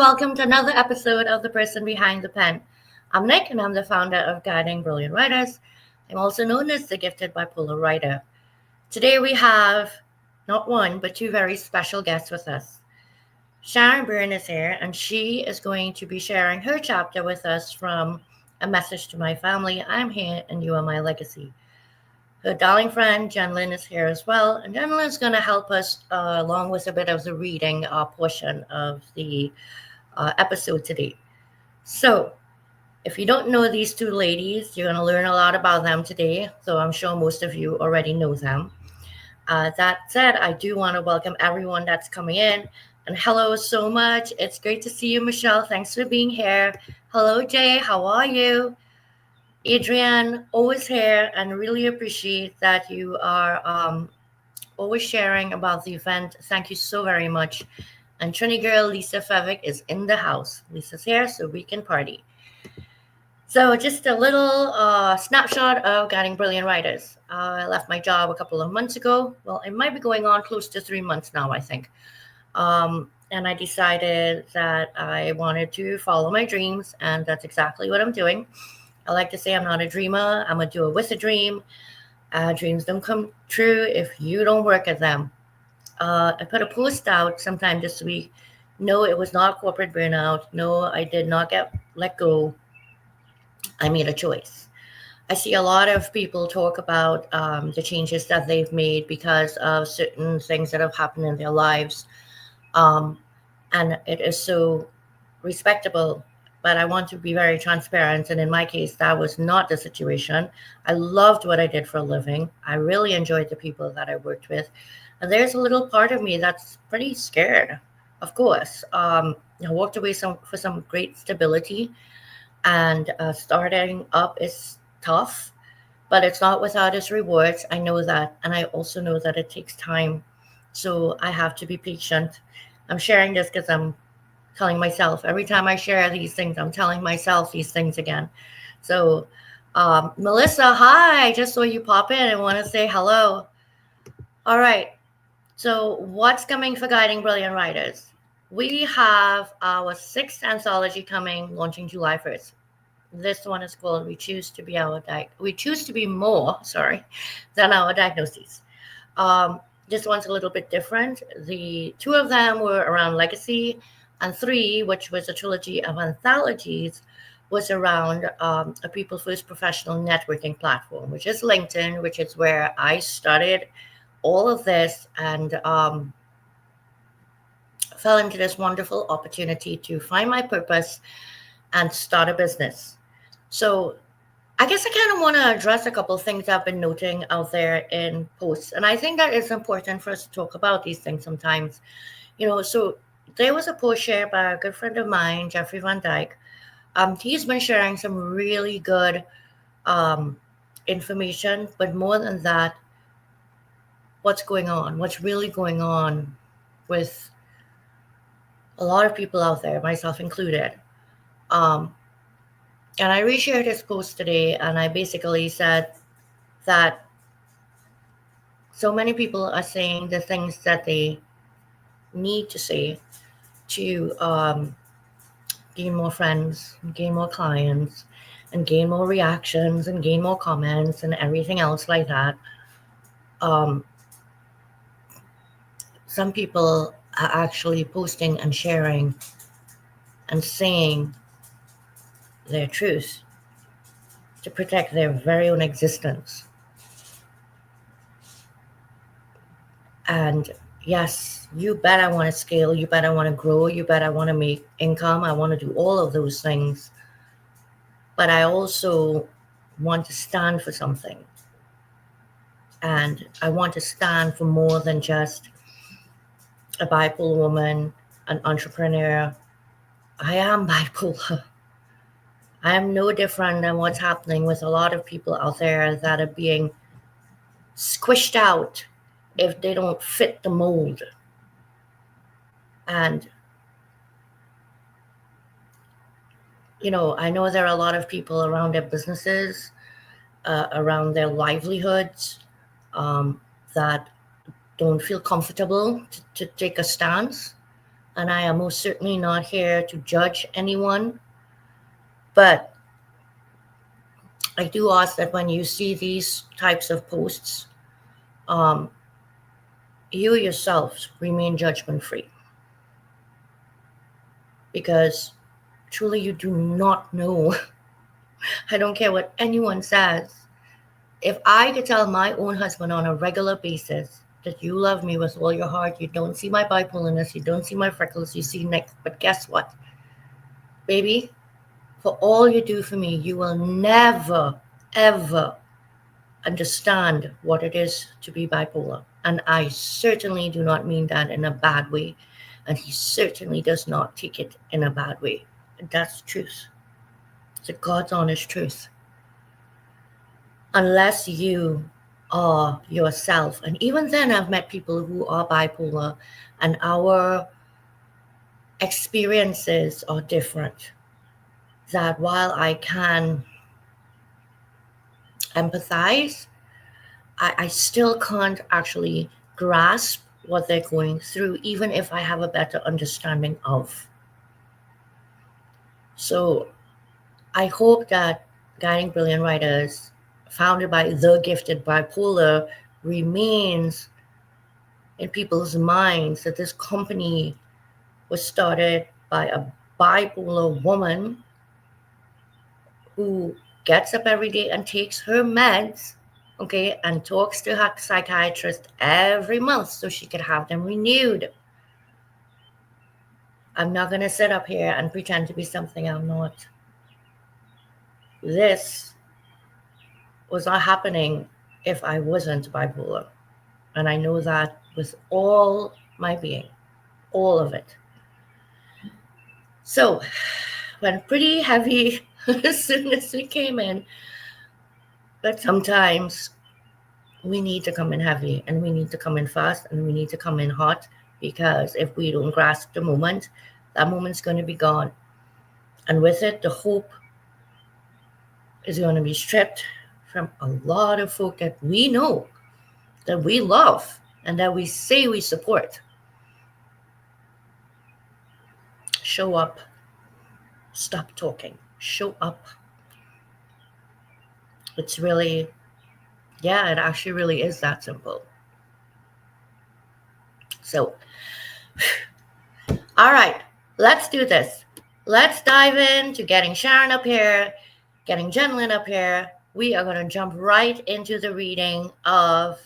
welcome to another episode of The Person Behind the Pen. I'm Nick, and I'm the founder of Guiding Brilliant Writers. I'm also known as the Gifted Bipolar Writer. Today we have not one, but two very special guests with us. Sharon Birn is here, and she is going to be sharing her chapter with us from A Message to My Family, I'm Here and You Are My Legacy. Her darling friend, Jen Lynn, is here as well. And Jen Lynn is going to help us along with a bit of the reading portion of the episode today. So if you don't know these two ladies, you're going to learn a lot about them today. So I'm sure most of you already know them. That said, I do want to welcome everyone that's coming in. And hello so much. It's great to see you, Michelle. Thanks for being here. Hello, Jay. How are you? Adrienne, always here, and really appreciate that you are always sharing about the event. Thank you so very much. And Trini girl, Lisa Fevick, is in the house. Lisa's here, so we can party. So just a little snapshot of Guiding Brilliant Writers. I left my job a couple of months ago. Well, it might be going on close to 3 months now, I think. And I decided that I wanted to follow my dreams, and that's exactly what I'm doing. I like to say I'm not a dreamer. I'm a doer with a dream. Dreams don't come true if you don't work at them. I put a post out sometime this week. No, it was not corporate burnout. No, I did not get let go. I made a choice. I see a lot of people talk about the changes that they've made because of certain things that have happened in their lives. And it is so respectable. But I want to be very transparent. And in my case, that was not the situation. I loved what I did for a living. I really enjoyed the people that I worked with. And there's a little part of me that's pretty scared, of course. I walked away for some great stability. And starting up is tough, but it's not without its rewards. I know that. And I also know that it takes time. So I have to be patient. I'm sharing this because I'm telling myself every time I share these things, I'm telling myself these things again. So Melissa, hi, I just saw you pop in and want to say hello. All right. So what's coming for Guiding Brilliant Writers? We have our 6th anthology coming, launching July 1st. This one is called We Choose to Be More, than Our Diagnoses. This one's a little bit different. The 2 of them were around legacy, and 3, which was a trilogy of anthologies, was around a People First professional networking platform, which is LinkedIn, which is where I started all of this and fell into this wonderful opportunity to find my purpose and start a business. So I guess I kind of want to address a couple of things I've been noting out there in posts. And I think that it's important for us to talk about these things sometimes. So there was a post shared by a good friend of mine, Jeffrey Van Dyke. He's been sharing some really good information, but more than that, what's really going on with a lot of people out there, myself included. And I reshared his post today, and I basically said that so many people are saying the things that they need to say to gain more friends, gain more clients, and gain more reactions, and gain more comments, and everything else like that. Some people are actually posting and sharing and saying their truth to protect their very own existence. And yes, you bet I want to scale, you bet I want to grow, you bet I want to make income, I want to do all of those things. But I also want to stand for something. And I want to stand for more than just a bipolar woman, an entrepreneur. I am bipolar. I am no different than what's happening with a lot of people out there that are being squished out if they don't fit the mold. And, I know there are a lot of people around their businesses, around their livelihoods, that don't feel comfortable to take a stance. and I am most certainly not here to judge anyone, but I do ask that when you see these types of posts, um, you yourselves remain judgment free, because truly you do not know. I don't care what anyone says. If I could tell my own husband on a regular basis that you love me with all your heart, you don't see my bipolarness, you don't see my freckles, you see Nick, but guess what, baby? For all you do for me, you will never, ever understand what it is to be bipolar. And I certainly do not mean that in a bad way. And he certainly does not take it in a bad way. And that's the truth. It's a God's honest truth. Unless you are yourself. And even then, I've met people who are bipolar, and our experiences are different. That while I can empathize, I still can't actually grasp what they're going through, even if I have a better understanding of. So I hope that Guiding Brilliant Writers, founded by the gifted bipolar, remains in people's minds, that this company was started by a bipolar woman who gets up every day and takes her meds, okay, and talks to her psychiatrist every month so she could have them renewed. I'm not going to sit up here and pretend to be something I'm not. This was not happening if I wasn't bipolar. And I know that with all my being, all of it. So, went pretty heavy as soon as we came in. But sometimes we need to come in heavy, and we need to come in fast, and we need to come in hot, because if we don't grasp the moment, that moment's going to be gone. And with it, the hope is going to be stripped from a lot of folk that we know, that we love, and that we say we support. Show up. Stop talking. Show up. It's really, yeah, it actually really is that simple. So, all right, let's do this. Let's dive into getting Sharon up here, getting Jenlyn up here. We are going to jump right into the reading of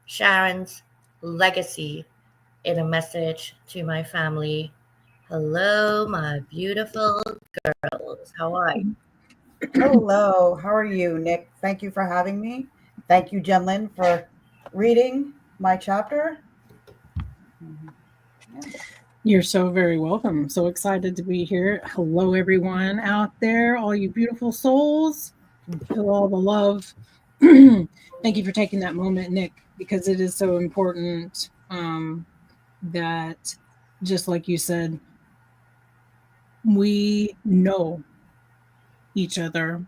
Sharon's legacy in a message to my family. Hello, my beautiful girls. How are you? Hello, how are you, Nick? Thank you for having me. Thank you, Jenlyn, for reading my chapter. Yeah. You're so very welcome. So excited to be here. Hello, everyone out there, all you beautiful souls. Feel all the love. Thank you for taking that moment, Nick, because it is so important that, just like you said, we know each other.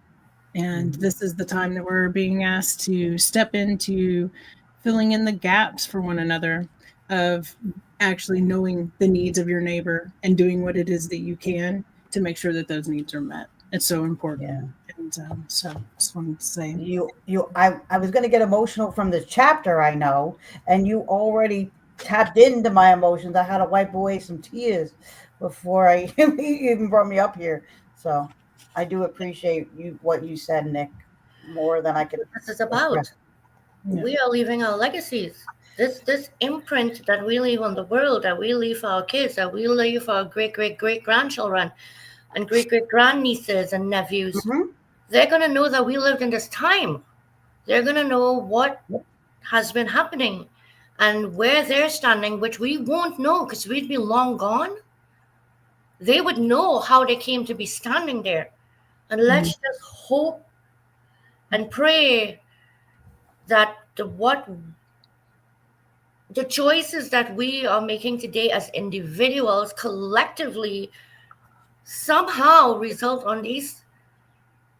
And this is the time that we're being asked to step into filling in the gaps for one another, of actually knowing the needs of your neighbor and doing what it is that you can to make sure that those needs are met. It's so important. Yeah. And so just wanted to say, I was going to get emotional from this chapter, I know, and you already tapped into my emotions. I had to wipe away some tears before I you even brought me up here. So I do appreciate what you said, Nick, more than I could This is about. express. Yeah. We are leaving our legacies. This imprint that we leave on the world, that we leave for our kids, that we leave for our great grandchildren and great grandnieces and nephews. Mm-hmm. They're gonna know that we lived in this time. They're gonna know what Yep. has been happening and where they're standing, which we won't know because we'd be long gone. They would know how they came to be standing there. And let's just hope and pray that the choices that we are making today as individuals collectively somehow result on these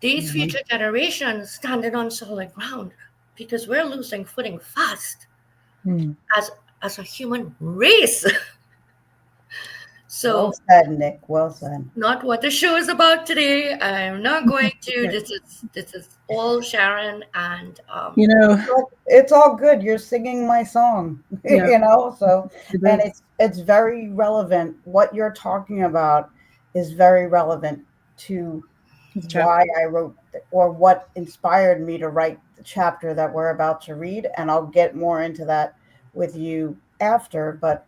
future generations standing on solid ground, because we're losing footing fast as a human race. So, Well said, Nick. Well said. not what the show is about today. I'm not going to. This is all Sharon, and You know, It's all good. You're singing my song, yeah, So, it and is. it's very relevant. What you're talking about is very relevant to The chapter. why I wrote or what inspired me to write the chapter that we're about to read. And I'll get more into that with you after, but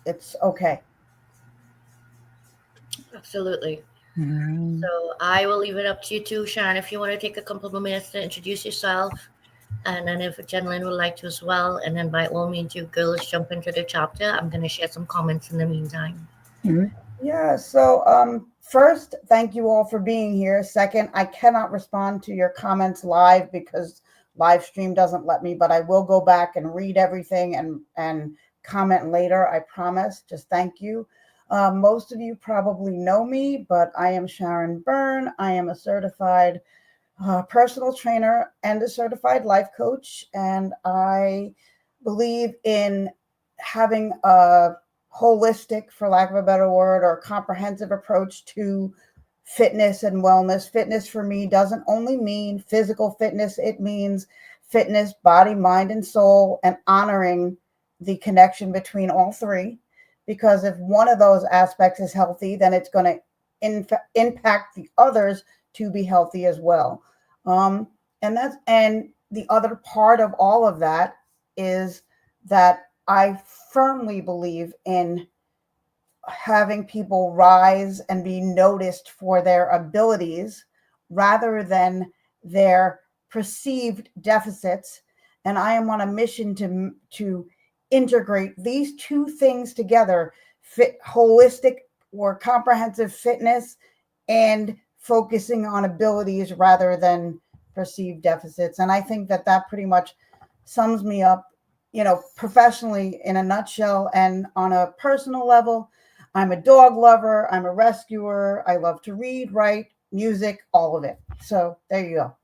it's okay. absolutely. Mm. So I will leave it up to you too, Sharon. If you want to take a couple of minutes to introduce yourself, and then if Jenlyn would like to as well, and then by all means, you girls jump into the chapter. I'm going to share some comments in the meantime. Mm. Yeah, so first, thank you all for being here. Second, I cannot respond to your comments live because live stream doesn't let me, but I will go back and read everything and comment later, I promise. Just thank you. Most of you probably know me, but I am Sharon Birn. I am a certified personal trainer and a certified life coach, and I believe in having a holistic, for lack of a better word, or comprehensive approach to fitness and wellness. Fitness for me doesn't only mean physical fitness, it means fitness, body, mind, and soul, and honoring the connection between all three. Because if one of those aspects is healthy, then it's going to impact the others to be healthy as well. Um, and the other part of all of that is that I firmly believe in having people rise and be noticed for their abilities rather than their perceived deficits. And I am on a mission to integrate these two things together: holistic or comprehensive fitness and focusing on abilities rather than perceived deficits. And I think that that pretty much sums me up, professionally in a nutshell. And on a personal level, I'm a dog lover, I'm a rescuer, I love to read, write, music, all of it. So there you go.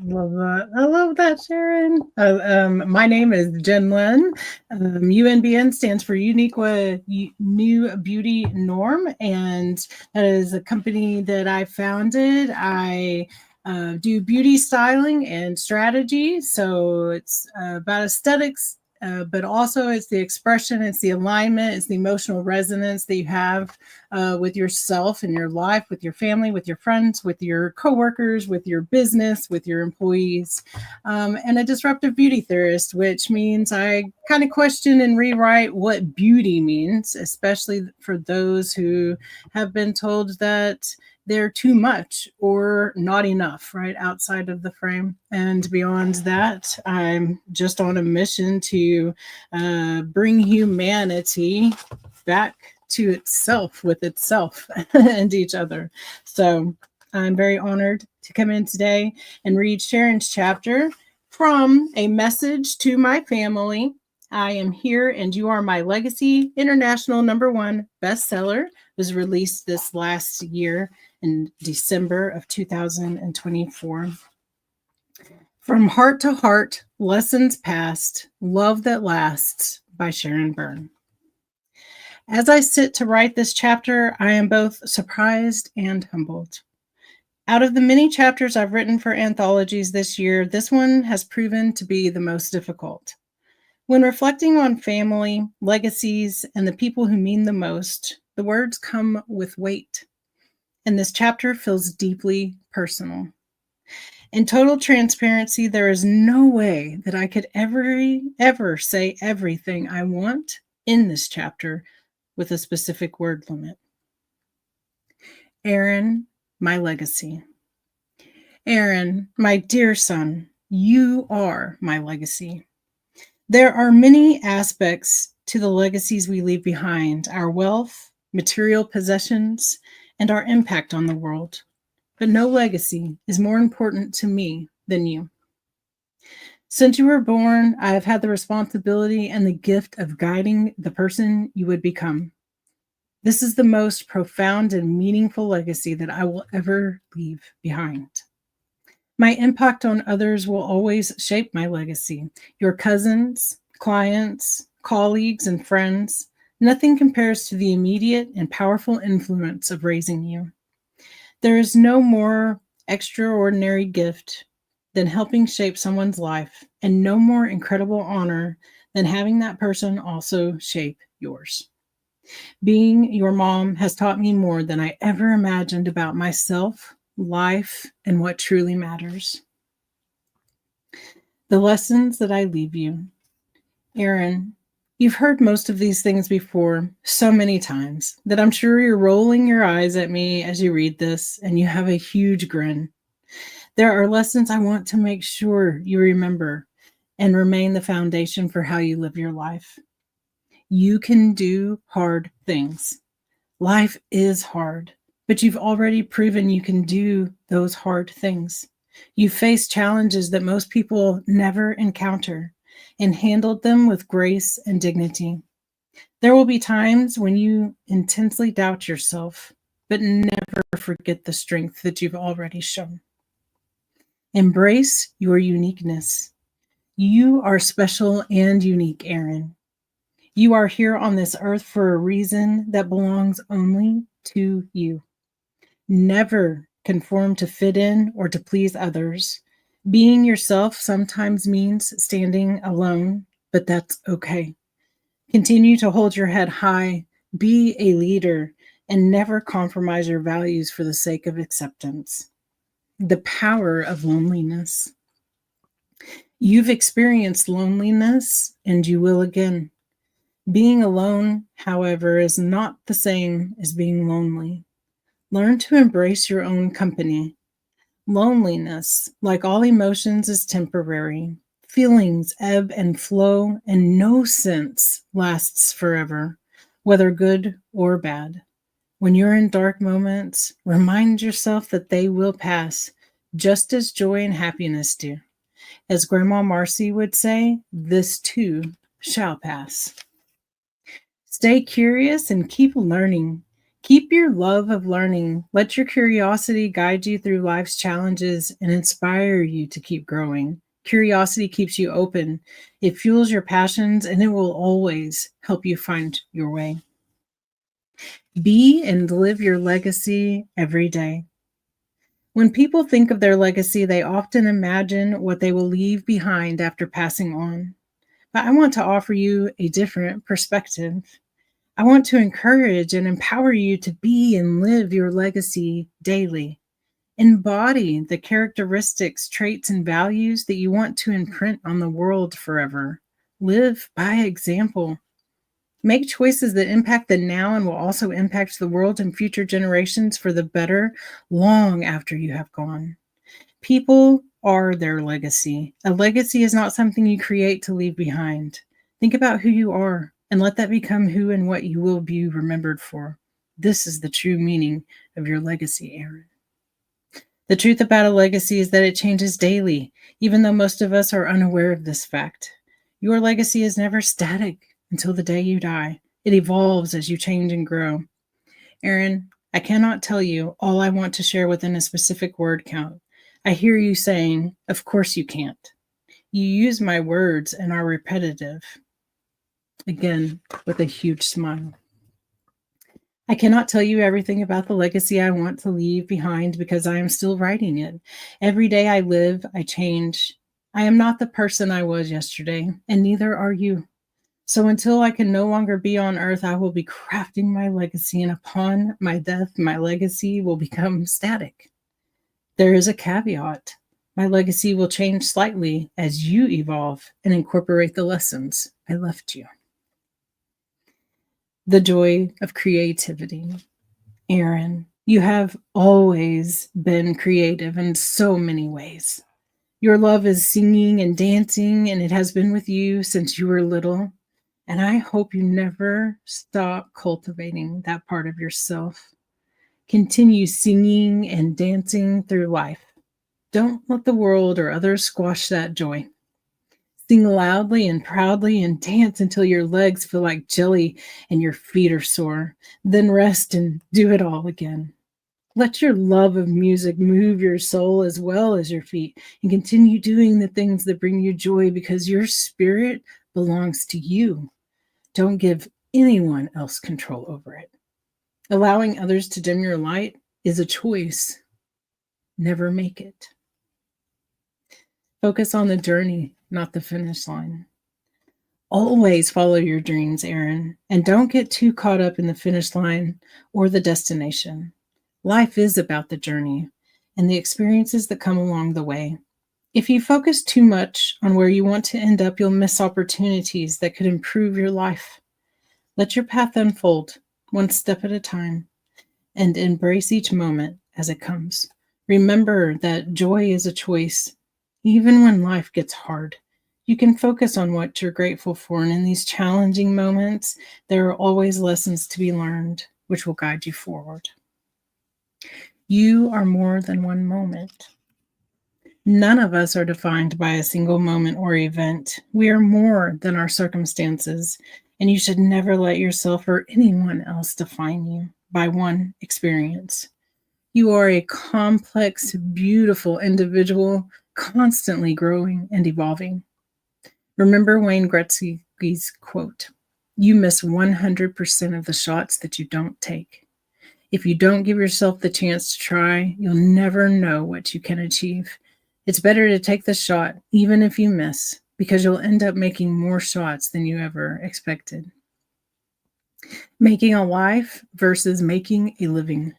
Love that. I love that, Sharon. My name is Jen Lynn. UNBN stands for New Beauty Norm, and that is a company that I founded. I do beauty styling and strategy. So it's about aesthetics, but also it's the expression, it's the alignment, it's the emotional resonance that you have with yourself and your life, with your family, with your friends, with your coworkers, with your business, with your employees, and a disruptive beauty theorist, which means I kind of question and rewrite what beauty means, especially for those who have been told that they're too much or not enough, right outside of the frame. And beyond that, I'm just on a mission to bring humanity back to itself with itself and each other. So I'm very honored to come in today and read Sharon's chapter from A Message to My Family. I Am Here and You Are My Legacy, international #1 bestseller, was released this last year in December of 2024. From Heart to Heart, Lessons Past, Love That Lasts by Sharon Birn. As I sit to write this chapter, I am both surprised and humbled. Out of the many chapters I've written for anthologies this year, this one has proven to be the most difficult. When reflecting on family, legacies, and the people who mean the most, the words come with weight, and this chapter feels deeply personal. In total transparency, there is no way that I could ever say everything I want in this chapter with a specific word limit. Aaron, my legacy. Aaron, my dear son, you are my legacy. There are many aspects to the legacies we leave behind: our wealth, material possessions, and our impact on the world. But no legacy is more important to me than you. Since you were born, I have had the responsibility and the gift of guiding the person you would become. This is the most profound and meaningful legacy that I will ever leave behind. My impact on others will always shape my legacy. Your cousins, clients, colleagues, and friends, nothing compares to the immediate and powerful influence of raising you. There is no more extraordinary gift than helping shape someone's life, and no more incredible honor than having that person also shape yours. Being your mom has taught me more than I ever imagined about myself, life, and what truly matters. The lessons that I leave you. Erin, you've heard most of these things before so many times that I'm sure you're rolling your eyes at me as you read this and you have a huge grin. There are lessons I want to make sure you remember and remain the foundation for how you live your life. You can do hard things. Life is hard, but you've already proven you can do those hard things. You face challenges that most people never encounter and handled them with grace and dignity. There will be times when you intensely doubt yourself, but never forget the strength that you've already shown. Embrace your uniqueness. You are special and unique, Erin. You are here on this earth for a reason that belongs only to you. Never conform to fit in or to please others. Being yourself sometimes means standing alone, but that's okay. Continue to hold your head high, be a leader, and never compromise your values for the sake of acceptance. The power of loneliness. You've experienced loneliness, and you will again. Being alone, however, is not the same as being lonely. Learn to embrace your own company. Loneliness, like all emotions, is temporary. Feelings ebb and flow, and no sense lasts forever, whether good or bad. When you're in dark moments, remind yourself that they will pass, just as joy and happiness do. As Grandma Marcy would say, this too shall pass. Stay curious and keep learning. Keep your love of learning. Let your curiosity guide you through life's challenges and inspire you to keep growing. Curiosity keeps you open. It fuels your passions, and it will always help you find your way. Be and live your legacy every day. When people think of their legacy, they often imagine what they will leave behind after passing on. But I want to offer you a different perspective. I want to encourage and empower you to be and live your legacy daily. Embody the characteristics, traits, and values that you want to imprint on the world forever. Live by example. Make choices that impact the now and will also impact the world and future generations for the better long after you have gone. People are their legacy. A legacy is not something you create to leave behind. Think about who you are and let that become who and what you will be remembered for. This is the true meaning of your legacy, Erin. The truth about a legacy is that it changes daily, even though most of us are unaware of this fact. Your legacy is never static until the day you die. It evolves as you change and grow. Erin, I cannot tell you all I want to share within a specific word count. I hear you saying, of course you can't. You use my words and are repetitive. Again, with a huge smile. I cannot tell you everything about the legacy I want to leave behind because I am still writing it. Every day I live, I change. I am not the person I was yesterday, and neither are you. So until I can no longer be on earth, I will be crafting my legacy, and upon my death, my legacy will become static. There is a caveat. My legacy will change slightly as you evolve and incorporate the lessons I left you. The joy of creativity. Erin, you have always been creative in so many ways. Your love is singing and dancing, and it has been with you since you were little. And I hope you never stop cultivating that part of yourself. Continue singing and dancing through life. Don't let the world or others squash that joy. Sing loudly and proudly and dance until your legs feel like jelly and your feet are sore. Then rest and do it all again. Let your love of music move your soul as well as your feet, and continue doing the things that bring you joy because your spirit belongs to you. Don't give anyone else control over it. Allowing others to dim your light is a choice. Never make it. Focus on the journey, not the finish line. Always follow your dreams, Erin, and don't get too caught up in the finish line or the destination. Life is about the journey and the experiences that come along the way. If you focus too much on where you want to end up, you'll miss opportunities that could improve your life. Let your path unfold, one step at a time, and embrace each moment as it comes. Remember that joy is a choice. Even when life gets hard, you can focus on what you're grateful for, and in these challenging moments, there are always lessons to be learned, which will guide you forward. You are more than one moment. None of us are defined by a single moment or event. We are more than our circumstances, and you should never let yourself or anyone else define you by one experience. You are a complex, beautiful individual, constantly growing and evolving. Remember Wayne Gretzky's quote, "You miss 100% of the shots that you don't take." If you don't give yourself the chance to try, you'll never know what you can achieve. It's better to take the shot, even if you miss, because you'll end up making more shots than you ever expected. Making a life versus making a living.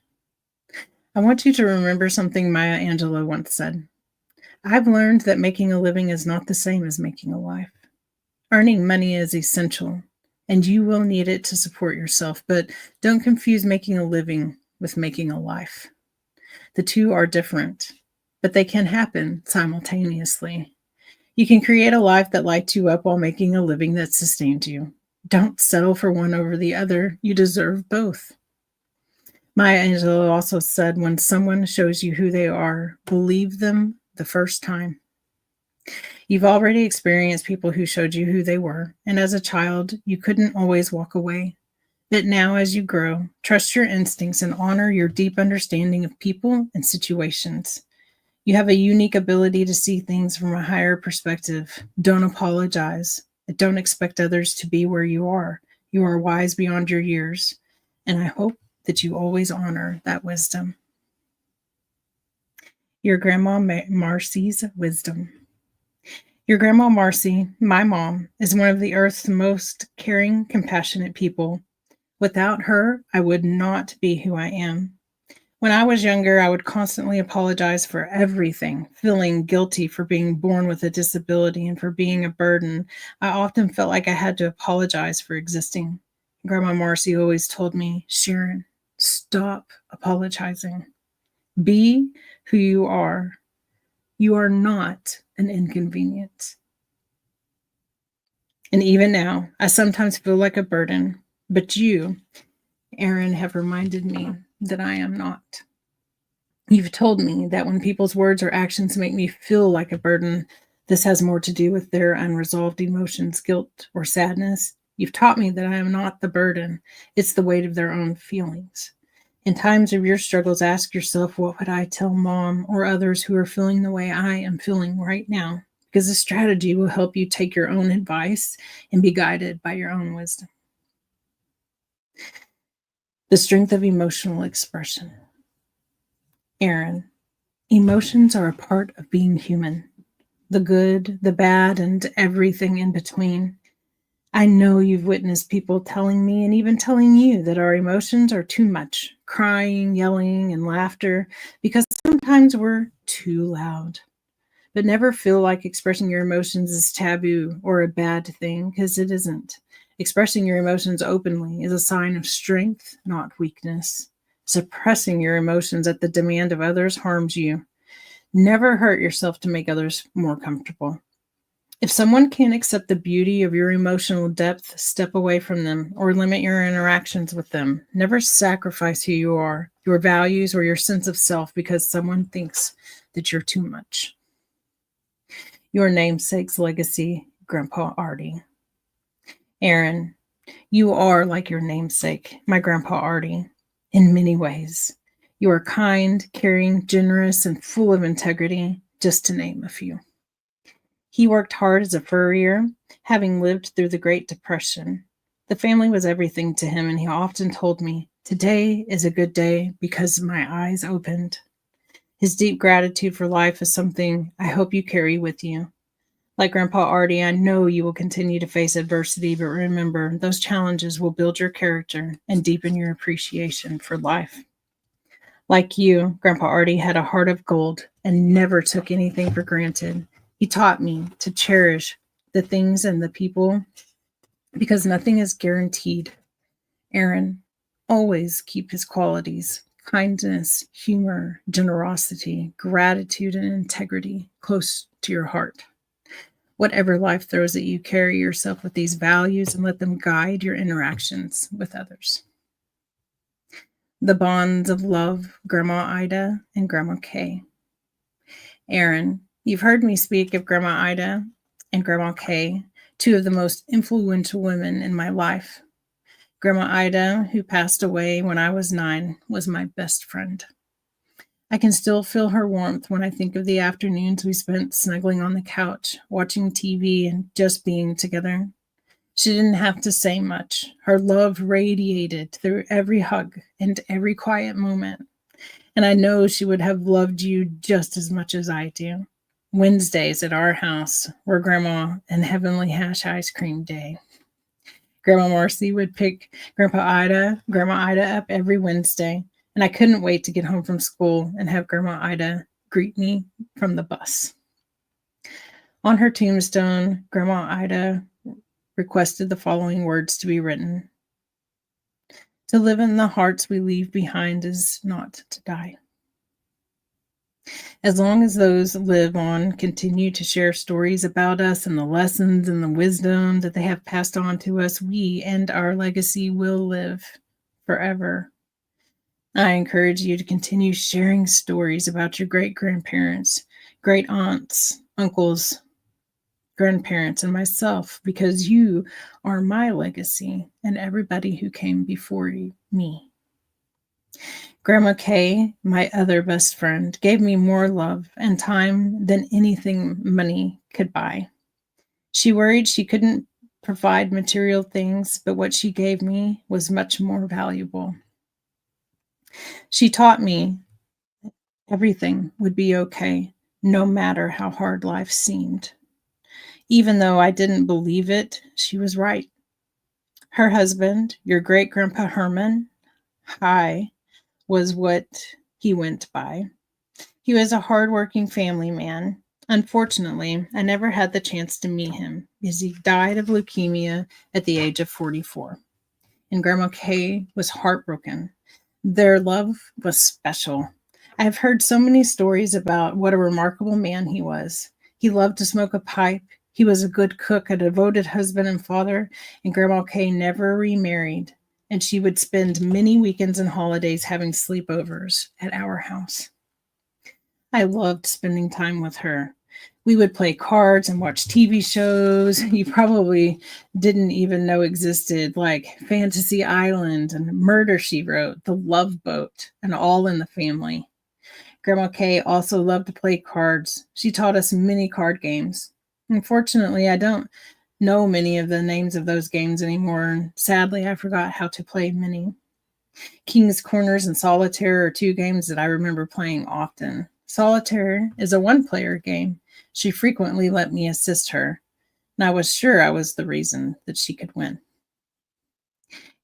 I want you to remember something Maya Angelou once said. I've learned that making a living is not the same as making a life. Earning money is essential, and you will need it to support yourself, but don't confuse making a living with making a life. The two are different, but they can happen simultaneously. You can create a life that lights you up while making a living that sustains you. Don't settle for one over the other. You deserve both. Maya Angelou also said, when someone shows you who they are, believe them the first time. You've already experienced people who showed you who they were, and as a child, you couldn't always walk away. But now, as you grow, trust your instincts and honor your deep understanding of people and situations. You have a unique ability to see things from a higher perspective. Don't apologize. Don't expect others to be where you are. You are wise beyond your years, and I hope that you always honor that wisdom. Your Grandma Marcy's wisdom. Your Grandma Marcy, my mom, is one of the earth's most caring, compassionate people. Without her, I would not be who I am. When I was younger, I would constantly apologize for everything, feeling guilty for being born with a disability and for being a burden. I often felt like I had to apologize for existing. Grandma Marcy always told me, Sharon, stop apologizing. Be who you are. You are not an inconvenience. And even now, I sometimes feel like a burden, but you, Erin, have reminded me that I am not. You've told me that when people's words or actions make me feel like a burden, this has more to do with their unresolved emotions, guilt, or sadness. You've taught me that I am not the burden. It's the weight of their own feelings. In times of your struggles, ask yourself, what would I tell mom or others who are feeling the way I am feeling right now? Because this strategy will help you take your own advice and be guided by your own wisdom. The strength of emotional expression. Erin, emotions are a part of being human. The good, the bad, and everything in between. I know you've witnessed people telling me and even telling you that our emotions are too much, crying, yelling, and laughter, because sometimes we're too loud. But never feel like expressing your emotions is taboo or a bad thing, because it isn't. Expressing your emotions openly is a sign of strength, not weakness. Suppressing your emotions at the demand of others harms you. Never hurt yourself to make others more comfortable. If someone can't accept the beauty of your emotional depth, step away from them or limit your interactions with them. Never sacrifice who you are, your values, or your sense of self because someone thinks that you're too much. Your namesake's legacy, Grandpa Artie. Erin, you are like your namesake, my Grandpa Artie, in many ways. You are kind, caring, generous, and full of integrity, just to name a few. He worked hard as a furrier, having lived through the Great Depression. The family was everything to him, and he often told me, "Today is a good day because my eyes opened." His deep gratitude for life is something I hope you carry with you. Like Grandpa Artie, I know you will continue to face adversity, but remember, those challenges will build your character and deepen your appreciation for life. Like you, Grandpa Artie had a heart of gold and never took anything for granted. He taught me to cherish the things and the people because nothing is guaranteed. Aaron, always keep his qualities, kindness, humor, generosity, gratitude, and integrity close to your heart. Whatever life throws at you, carry yourself with these values and let them guide your interactions with others. The bonds of love, Grandma Ida and Grandma Kay. Aaron, you've heard me speak of Grandma Ida and Grandma Kay, two of the most influential women in my life. Grandma Ida, who passed away when I was 9, was my best friend. I can still feel her warmth when I think of the afternoons we spent snuggling on the couch, watching TV, and just being together. She didn't have to say much. Her love radiated through every hug and every quiet moment. And I know she would have loved you just as much as I do. Wednesdays at our house were Grandma and Heavenly Hash Ice Cream Day. Grandma Marcy would pick Grandma Ida up every Wednesday, and I couldn't wait to get home from school and have Grandma Ida greet me from the bus. On her tombstone, Grandma Ida requested the following words to be written: "To live in the hearts we leave behind is not to die." As long as those live on continue to share stories about us and the lessons and the wisdom that they have passed on to us, we and our legacy will live forever. I encourage you to continue sharing stories about your great-grandparents, great-aunts, uncles, grandparents, and myself, because you are my legacy and everybody who came before me. Grandma Kay, my other best friend, gave me more love and time than anything money could buy. She worried she couldn't provide material things, but what she gave me was much more valuable. She taught me everything would be okay, no matter how hard life seemed. Even though I didn't believe it, she was right. Her husband, your great-grandpa Herman, was what he went by. He was a hardworking family man. Unfortunately, I never had the chance to meet him because he died of leukemia at the age of 44. And Grandma Kay was heartbroken. Their love was special. I have heard so many stories about what a remarkable man he was. He loved to smoke a pipe. He was a good cook, a devoted husband and father, and Grandma Kay never remarried, and she would spend many weekends and holidays having sleepovers at our house. I loved spending time with her. We would play cards and watch TV shows you probably didn't even know existed, like Fantasy Island and Murder, She Wrote, The Love Boat, and All in the Family. Grandma Kay also loved to play cards. She taught us many card games. Unfortunately, I don't know many of the names of those games anymore, and sadly, I forgot how to play many. King's Corners and Solitaire are two games that I remember playing often. Solitaire is a one-player game. She frequently let me assist her, and I was sure I was the reason that she could win.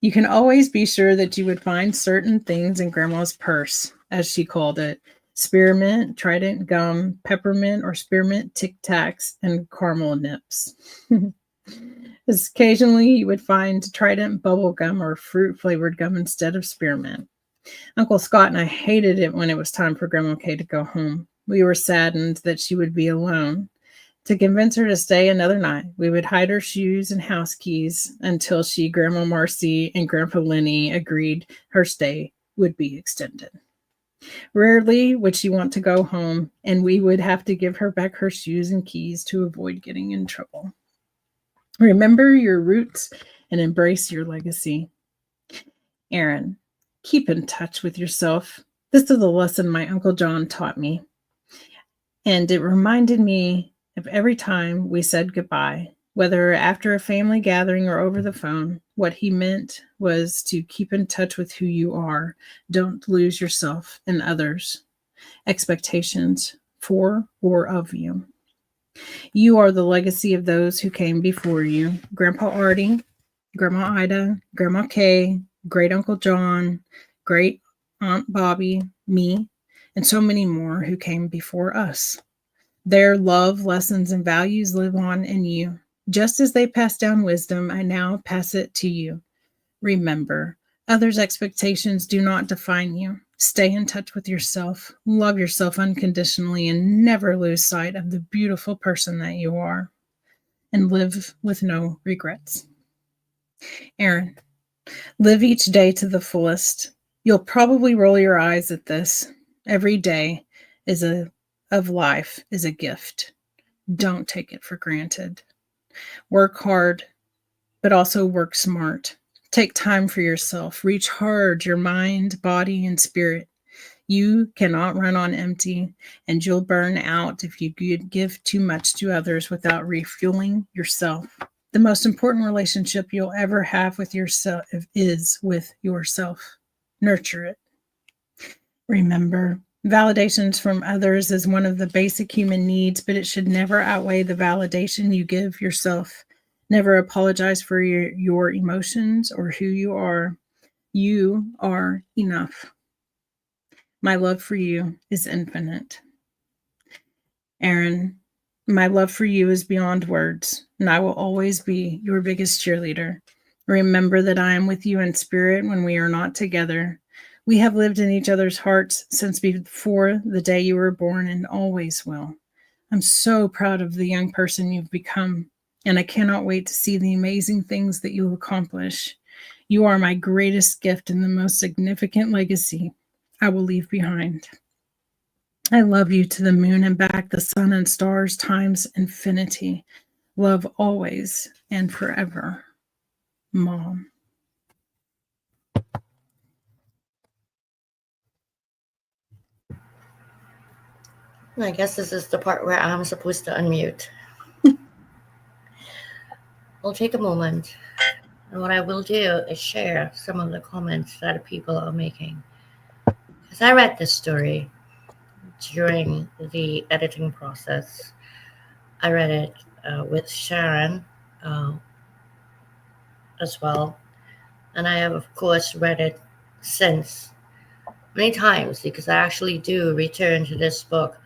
You can always be sure that you would find certain things in Grandma's purse, as she called it: spearmint, Trident gum, peppermint or spearmint Tic Tacs, and caramel nips. Occasionally, you would find Trident bubble gum or fruit-flavored gum instead of spearmint. Uncle Scott and I hated it when it was time for Grandma Kay to go home. We were saddened that she would be alone. To convince her to stay another night, we would hide her shoes and house keys until she, Grandma Marcy, and Grandpa Lenny agreed her stay would be extended. Rarely would she want to go home, and we would have to give her back her shoes and keys to avoid getting in trouble. Remember your roots and embrace your legacy. Aaron, keep in touch with yourself. This is a lesson my Uncle John taught me, and it reminded me of every time we said goodbye, whether after a family gathering or over the phone. What he meant was to keep in touch with who you are. Don't lose yourself in others' expectations for or of you. You are the legacy of those who came before you. Grandpa Artie, Grandma Ida, Grandma Kay, Great Uncle John, Great Aunt Bobby, me, and so many more who came before us. Their love, lessons, and values live on in you. Just as they passed down wisdom, I now pass it to you. Remember, others' expectations do not define you. Stay in touch with yourself, love yourself unconditionally, and never lose sight of the beautiful person that you are, and live with no regrets. Aaron, live each day to the fullest. You'll probably roll your eyes at this. Every day of life is a gift. Don't take it for granted. Work hard, but also work smart. Take time for yourself. Recharge your mind, body, and spirit. You cannot run on empty, and you'll burn out if you give too much to others without refueling yourself. The most important relationship you'll ever have with yourself is with yourself. Nurture it. Remember, validations from others is one of the basic human needs, but it should never outweigh the validation you give yourself. Never apologize for your emotions or who you are. You are enough. My love for you is infinite. Aaron, my love for you is beyond words, and I will always be your biggest cheerleader. Remember that I am with you in spirit when we are not together. We have lived in each other's hearts since before the day you were born and always will. I'm so proud of the young person you've become, and I cannot wait to see the amazing things that you'll accomplish. You are my greatest gift and the most significant legacy I will leave behind. I love you to the moon and back, the sun and stars times infinity. Love always and forever. Mom. I guess this is the part where I'm supposed to unmute. I'll take a moment, and what I will do is share some of the comments that people are making. As I read this story during the editing process, I read it with Sharon as well, and I have, of course, read it since many times because I actually do return to this book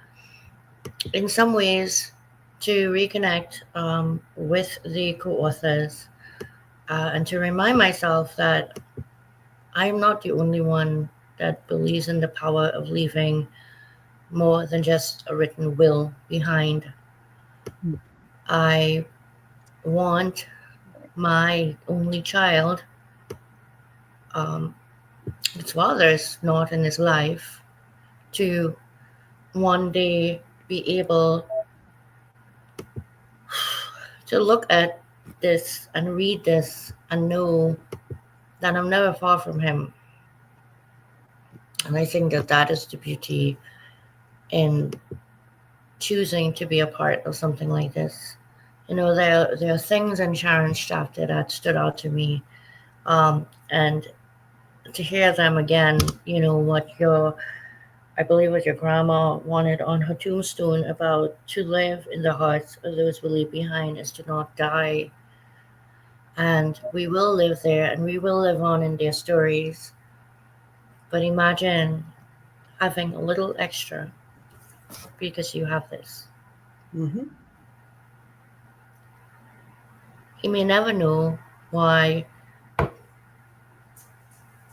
in some ways to reconnect with the co-authors and to remind myself that I'm not the only one that believes in the power of leaving more than just a written will behind. I want my only child, his father is not in his life, to one day be able to look at this and read this and know that I'm never far from him. And I think that that is the beauty in choosing to be a part of something like this. You know, there are things in Sharon's chapter that stood out to me. And to hear them again, you know, I believe what your grandma wanted on her tombstone about to live in the hearts of those we leave behind is to not die. And we will live there and we will live on in their stories. But imagine having a little extra because you have this. Mm-hmm. He may never know why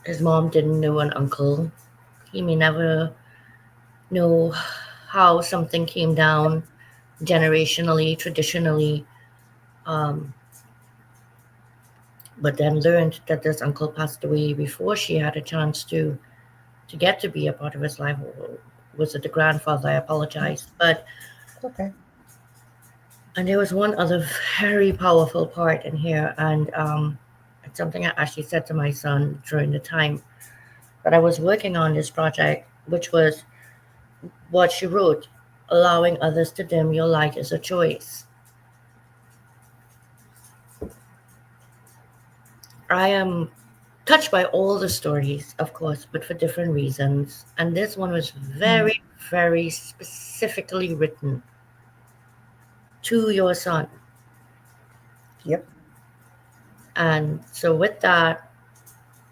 his mom didn't know an uncle. He may never know how something came down generationally, traditionally, but then learned that this uncle passed away before she had a chance to get to be a part of his life. Was it the grandfather? I apologize. But Okay. and there was one other very powerful part in here, and it's something I actually said to my son during the time that I was working on this project, which was what she wrote: allowing others to dim your light is a choice. I am touched by all the stories, of course, but for different reasons. And this one was very, very specifically written to your son. Yep. And so, with that,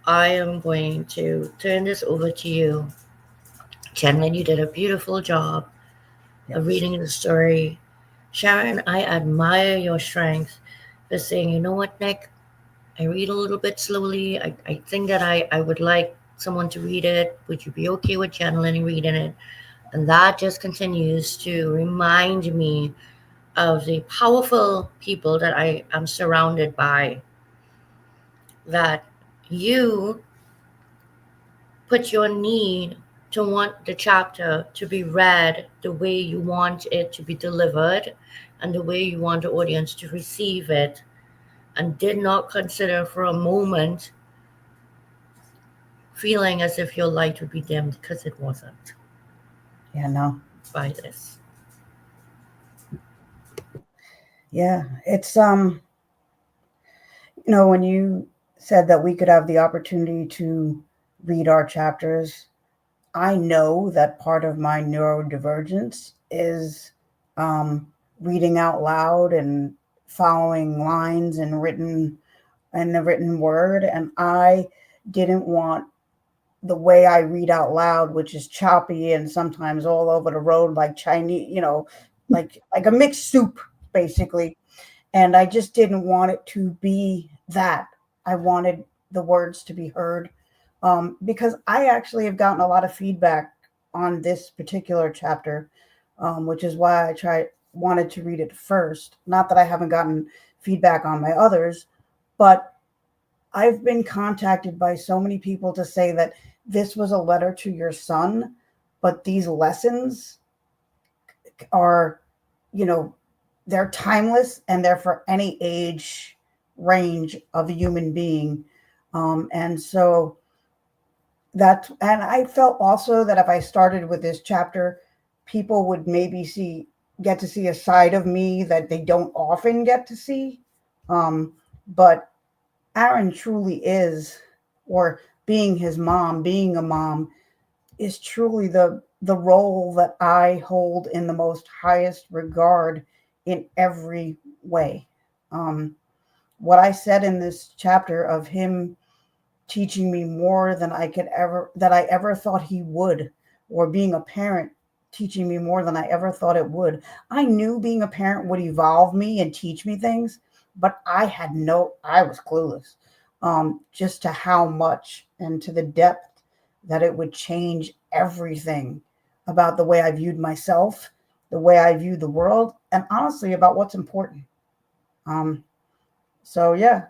I am going to turn this over to you. Chenlin, you did a beautiful job Yes. of reading the story. Sharon, I admire your strength for saying, you know what, Nick, I read a little bit slowly. I think that I would like someone to read it. Would you be okay with Chenlin reading it? And that just continues to remind me of the powerful people that I am surrounded by, that you put your need to want the chapter to be read the way you want it to be delivered and the way you want the audience to receive it, and did not consider for a moment feeling as if your light would be dimmed, because it wasn't Yeah, no. by this. Yeah, it's when you said that we could have the opportunity to read our chapters, I know that part of my neurodivergence is reading out loud and following lines and the written word, and I didn't want the way I read out loud, which is choppy and sometimes all over the road, like Chinese, like a mixed soup, basically. And I just didn't want it to be that. I wanted the words to be heard, because I actually have gotten a lot of feedback on this particular chapter, which is why wanted to read it first. Not that I haven't gotten feedback on my others, but I've been contacted by so many people to say that this was a letter to your son, but these lessons are, you know, they're timeless and they're for any age range of a human being. And so and I felt also that if I started with this chapter, people would maybe get to see a side of me that they don't often get to see. But Aaron truly is, or being his mom, being a mom, is truly the role that I hold in the most highest regard in every way. What I said in this chapter of him teaching me more than I ever thought he would, or being a parent teaching me more than I ever thought it would. I knew being a parent would evolve me and teach me things, but I was clueless, just to how much and to the depth that it would change everything about the way I viewed myself, the way I viewed the world, and honestly about what's important. So yeah,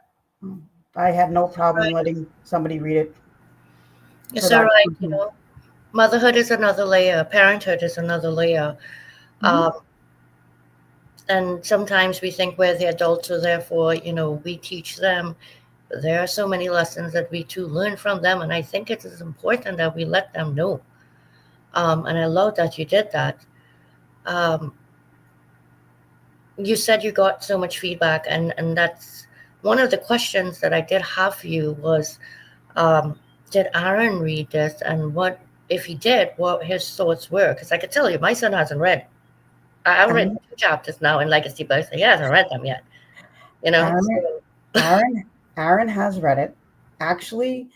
I have no problem Right. letting somebody read it You're for so that right. content. Motherhood is another layer, parenthood is another layer. Mhm. Um, and sometimes we think we're the adults, so therefore, we teach them. But there are so many lessons that we too learn from them, and I think it is important that we let them know. And I love that you did that. Um, you said you got so much feedback, and that's one of the questions that I did have for you was, um, did Aaron read this, and what if he did, what his thoughts were? Because I could tell you, my son hasn't read. I've read Aaron, 2 chapters now in Legacy Books, and he hasn't read them yet. Aaron, So Aaron has read it. Actually,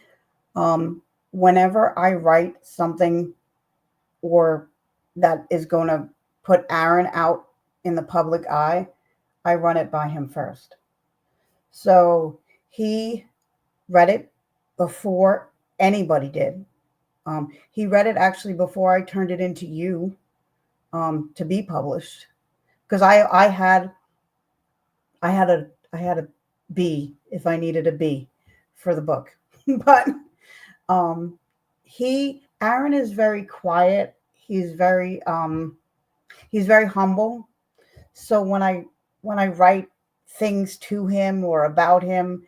whenever I write something or that is going to put Aaron out in the public eye, I run it by him first. So he read it before anybody did. He read it actually before I turned it into you, to be published, because I had a B if I needed a B for the book. But um Aaron is very quiet. He's very humble. So when I write things to him or about him,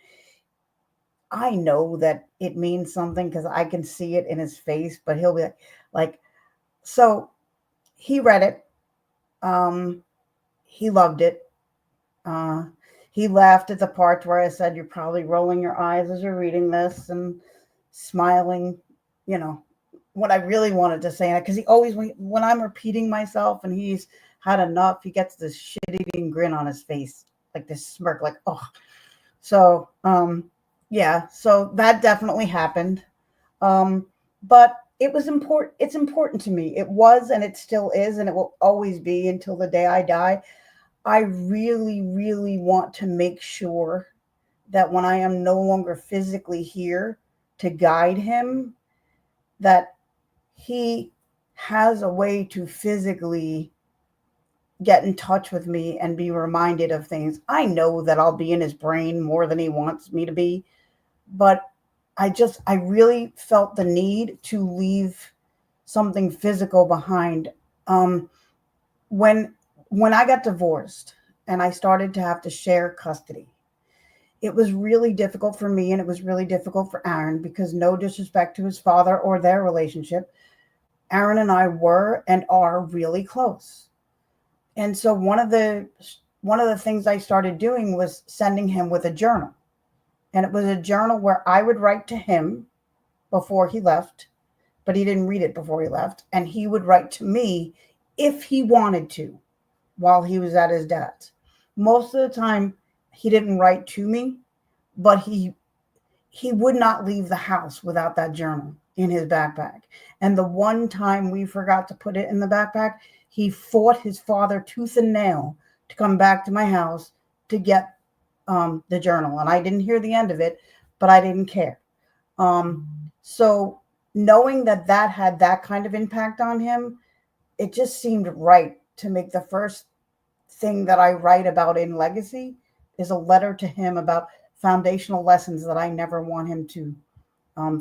I know that it means something because I can see it in his face, but he'll be like so he read it. He loved it. Uh, He laughed at the part where I said, "You're probably rolling your eyes as you're reading this and smiling," you know, what I really wanted to say. Because he always, when I'm repeating myself and he's had enough, he gets this shit-eating grin on his face, like this smirk, like, oh. So, yeah, so that definitely happened. But it was important. It's important to me. It was, and it still is, and it will always be until the day I die. I really, really want to make sure that when I am no longer physically here to guide him, that he has a way to physically get in touch with me and be reminded of things. I know that I'll be in his brain more than he wants me to be, but I really felt the need to leave something physical behind. Um, when I got divorced and I started to have to share custody, it was really difficult for me and it was really difficult for Aaron, because no disrespect to his father or their relationship, Aaron and I were and are really close. And so one of the things I started doing was sending him with a journal. And it was a journal where I would write to him before he left, but he didn't read it before he left. And he would write to me if he wanted to while he was at his dad's. Most of the time, he didn't write to me, but he would not leave the house without that journal in his backpack. And the one time we forgot to put it in the backpack, he fought his father tooth and nail to come back to my house to get the journal. And I didn't hear the end of it, but I didn't care. So knowing that had that kind of impact on him, it just seemed right to make the first thing that I write about in legacy is a letter to him about foundational lessons that I never want him to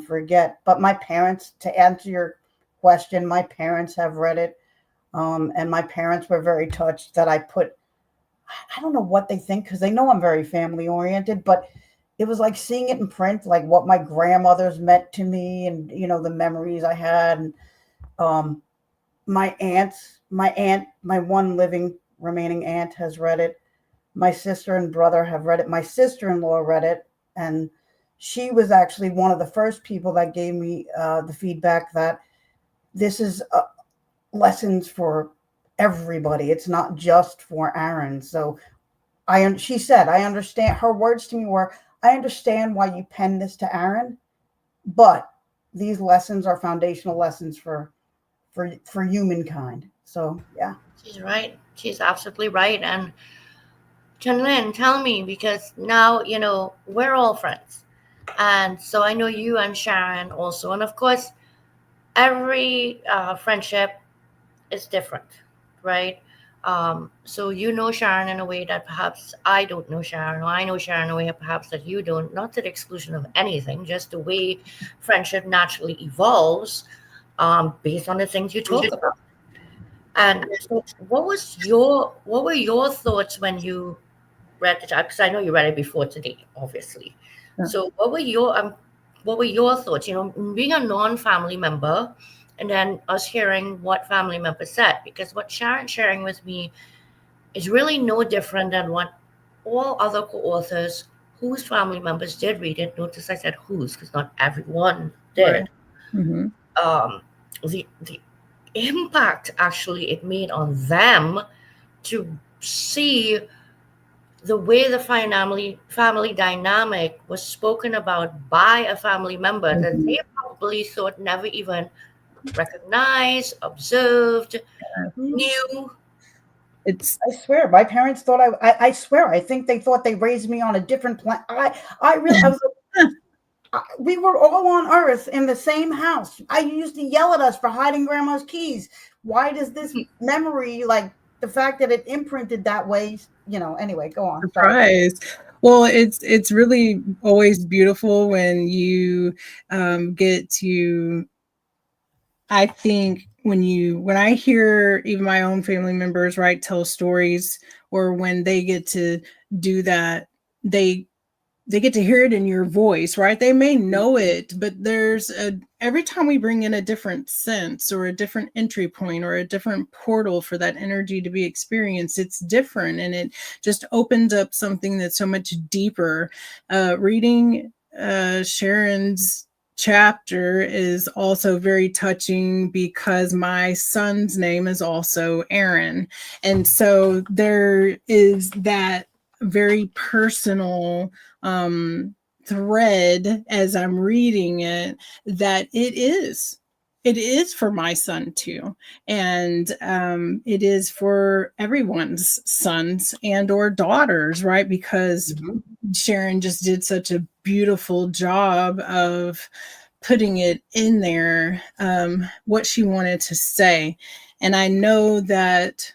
forget. But my parents, to answer your question, my parents have read it. And my parents were very touched that I don't know what they think, because they know I'm very family oriented, but it was like seeing it in print, like what my grandmothers meant to me and, the memories I had. And my one remaining aunt has read it. My sister and brother have read it. My sister-in-law read it. And she was actually one of the first people that gave me the feedback that this is lessons for everybody. It's not just for Aaron. So she said, I understand. Her words to me were, I understand why you penned this to Aaron, but these lessons are foundational lessons for humankind. So, yeah. She's right. She's absolutely right. And Chanlin, tell me, because now, we're all friends. And so I know you and Sharon also. And of course, every friendship is different, right? So you know Sharon in a way that perhaps I don't know Sharon, or I know Sharon in a way perhaps that you don't, not to the exclusion of anything, just the way friendship naturally evolves based on the things you talk about. And so what were your thoughts when you read the chapter? Because I know you read it before today, obviously. Yeah. So what were your thoughts? Being a non-family member, and then us hearing what family members said, because what Sharon's sharing with me is really no different than what all other co-authors whose family members did read it. Notice I said whose, because not everyone did. Right. Mm-hmm. The impact actually it made on them to see the way the family dynamic was spoken about by a family member that they probably thought never even recognized, observed, knew. I swear, my parents thought I swear, I think they thought they raised me on a different planet. I was we were all on Earth in the same house. I used to yell at us for hiding grandma's keys. Why does this memory, like the fact that it imprinted that way, anyway, go on. Surprise. Well, it's really always beautiful when you get to, I think when I hear even my own family members, right, tell stories, or when they get to do that, they they get to hear it in your voice, right? They may know it, but every time we bring in a different sense or a different entry point or a different portal for that energy to be experienced, it's different. And it just opens up something that's so much deeper. Reading Sharon's chapter is also very touching because my son's name is also Aaron. And so there is that very personal thread as I'm reading it, that it is for my son too, and it is for everyone's sons and or daughters, right? Because Sharon just did such a beautiful job of putting it in there, what she wanted to say. And I know that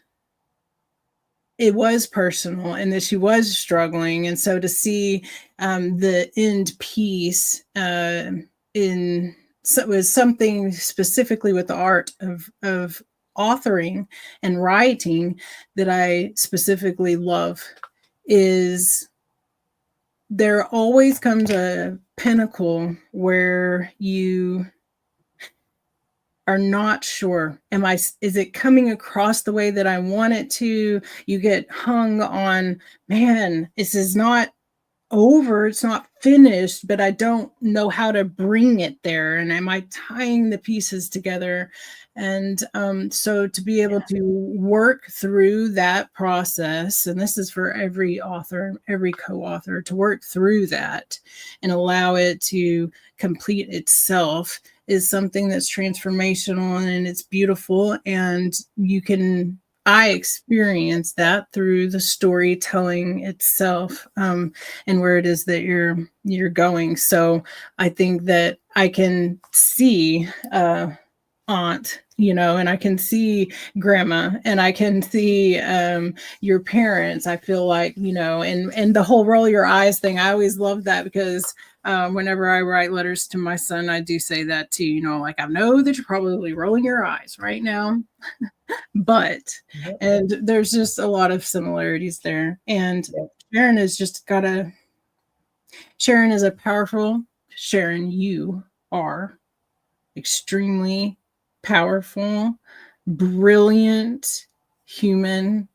it was personal and that she was struggling. And so to see the end piece was something specifically with the art of authoring and writing that I specifically love, is there always comes a pinnacle where you are not sure. Is it coming across the way that I want it to? You get hung on, man, this is not over, it's not finished, but I don't know how to bring it there. And am I tying the pieces together? And so to be able to work through that process, and this is for every author, every co-author, to work through that and allow it to complete itself, is something that's transformational and it's beautiful. And I experience that through the storytelling itself, and where it is that you're going. So I think that I can see aunt, and I can see grandma, and I can see your parents. I feel like, and the whole roll your eyes thing. I always love that because whenever I write letters to my son, I do say that too, like, I know that you're probably rolling your eyes right now, but, and there's just a lot of similarities there. And Sharon has just Sharon is a powerful, Sharon, you are extremely powerful, brilliant human.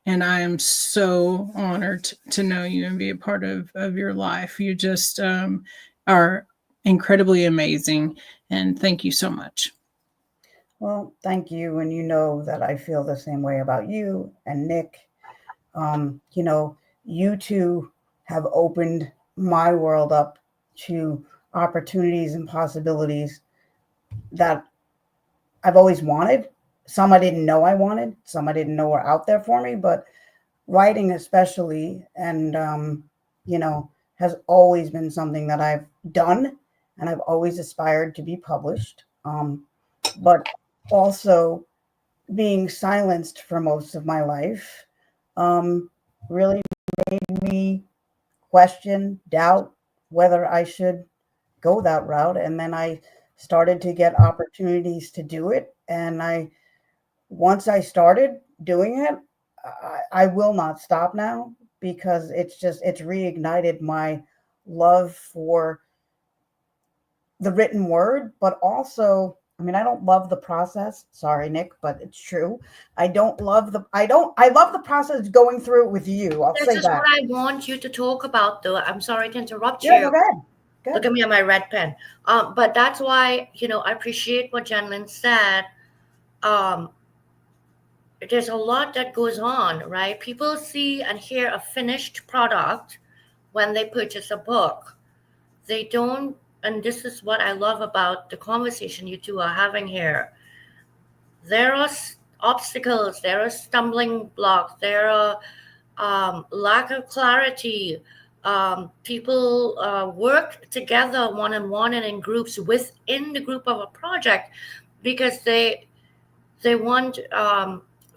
And I am so honored to know you and be a part of your life. You just are incredibly amazing. And thank you so much. Well, thank you. And you know that I feel the same way about you and Nick. You two have opened my world up to opportunities and possibilities that I've always wanted. Some I didn't know I wanted, some I didn't know were out there for me, but writing especially, and has always been something that I've done, and I've always aspired to be published. But also being silenced for most of my life really made me question, doubt whether I should go that route. And then I started to get opportunities to do it. And once I started doing it, I will not stop now, because it's reignited my love for the written word, but also, I don't love the process. Sorry, Nick, but it's true. I love the process going through it with you. I'll say that. This is what I want you to talk about, though. I'm sorry to interrupt you. Yeah, go ahead. Look at me on my red pen. But that's why, I appreciate what Jen said. There's a lot that goes on, right? People see and hear a finished product when they purchase a book. They don't, and this is what I love about the conversation you two are having here. There are obstacles, there are stumbling blocks, there are lack of clarity. People work together one-on-one and in groups within the group of a project because they want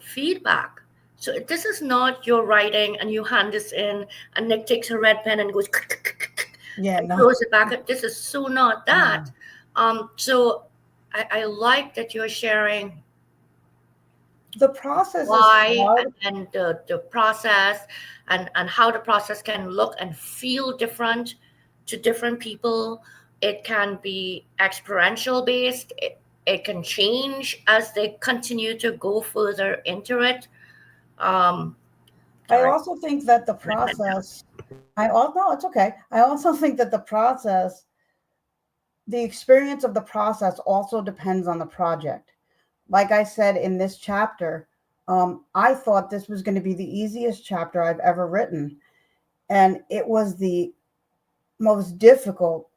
feedback. So this is not your writing and you hand this in and Nick takes a red pen and goes throws it back. This is so not that. So I like that you're sharing the process why and the process and how the process can look and feel different to different people. It can be experiential based. It can change as they continue to go further into it. I also think that the process, no, it's okay. I also think that the process, the experience of the process also depends on the project. Like I said in this chapter, I thought this was going to be the easiest chapter I've ever written. And it was the most difficult,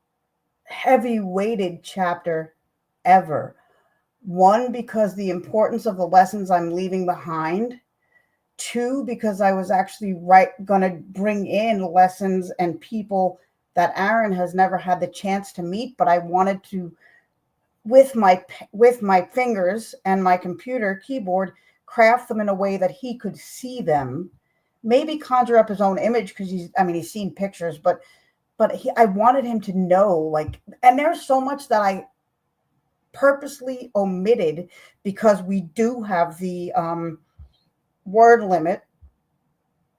heavy weighted chapter ever. One, because the importance of the lessons I'm leaving behind. Two, because I was actually going to bring in lessons and people that Aaron has never had the chance to meet, but I wanted to, with my fingers and my computer keyboard, craft them in a way that he could see them, maybe conjure up his own image, because he's seen pictures, but I wanted him to know, like, and there's so much that I purposely omitted because we do have the word limit.